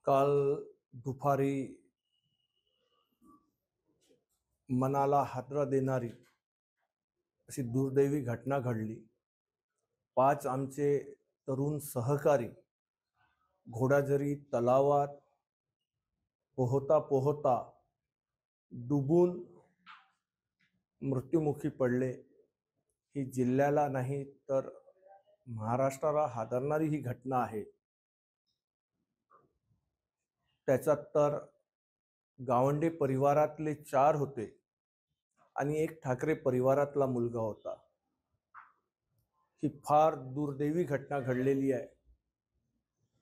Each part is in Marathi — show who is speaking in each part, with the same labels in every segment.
Speaker 1: काल दुपारी मनाला हादरा देणारी अशी दुर्दैवी घटना घडली। 5 आमचे तरुण सहकारी घोडाझरी तलावात पोहता पोहता डुबून मृत्युमुखी पडले। ही जिल्ह्याला नाही तर महाराष्ट्राला हादरणारी ही घटना आहे। त्याच्यात तर गावंडे परिवारातले 4 होते आणि एक ठाकरे परिवारातला मुलगा होता। ही फार दुर्दैवी घटना घडलेली आहे।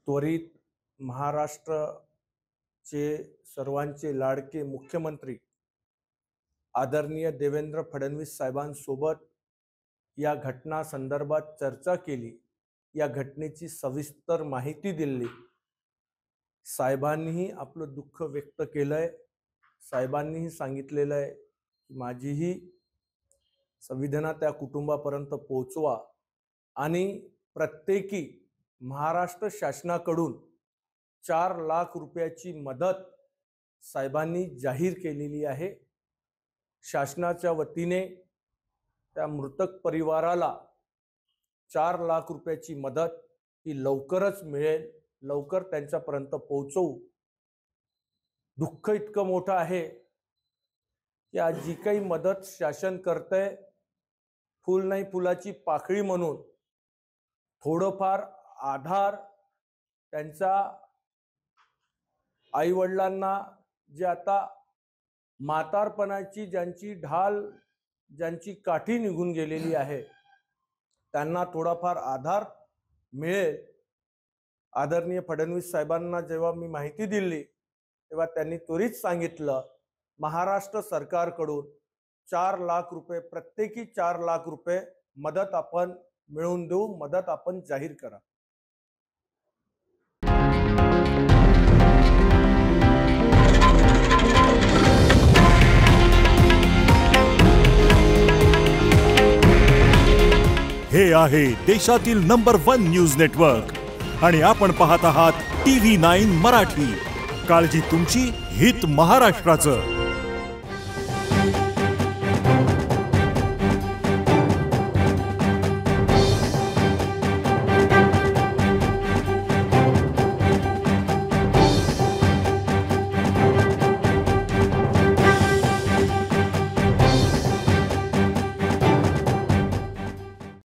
Speaker 1: त्वरित महाराष्ट्राचे सर्वांचे लाडके मुख्यमंत्री आदरणीय देवेंद्र फडणवीस साहेबांसोबत या घटना संदर्भात चर्चा केली। या घटनेची सविस्तर माहिती दिली। साहेबांनीही आपलं दुःख व्यक्त केलंय। साहेबांनीही सांगितलेलं आहे की माझीही संवेदना त्या कुटुंबापर्यंत पोहोचवा आणि प्रत्येकी महाराष्ट्र शासनाकडून 4 लाख रुपयाची मदत साहेबांनी जाहीर केलेली आहे। शासनाच्या वतीने त्या मृतक परिवाराला 4 लाख रुपयाची मदत ही लवकरच मिळेल। लवकर त्यांच्यापर्यंत पोहोचवू। दुःख इतकं मोठं आहे की आज जी काही मदत शासन करतंय फुल नाही फुलाची पाकळी म्हणून थोडंफार आधार त्यांच्या आई वडिलांना जे आता म्हातारपणाची ज्यांची ढाल ज्यांची काठी निघून गेलेली आहे त्यांना थोडाफार आधार मिळेल। आदरणीय फडणवीस साहेबांना जेव्हा मी माहिती दिली तेव्हा त्यांनी त्वरित सांगितलं महाराष्ट्र सरकारकडून 4 लाख रुपये प्रत्येकी 4 लाख रुपये मदत आपण मिळवून देऊ। मदत आपण जाहीर करा।
Speaker 2: हे आहे देशातील नंबर 1 न्यूज नेटवर्क आणि आपण पाहत आहात TV9 मराठी। काळजी तुमची, हित महाराष्ट्राचं।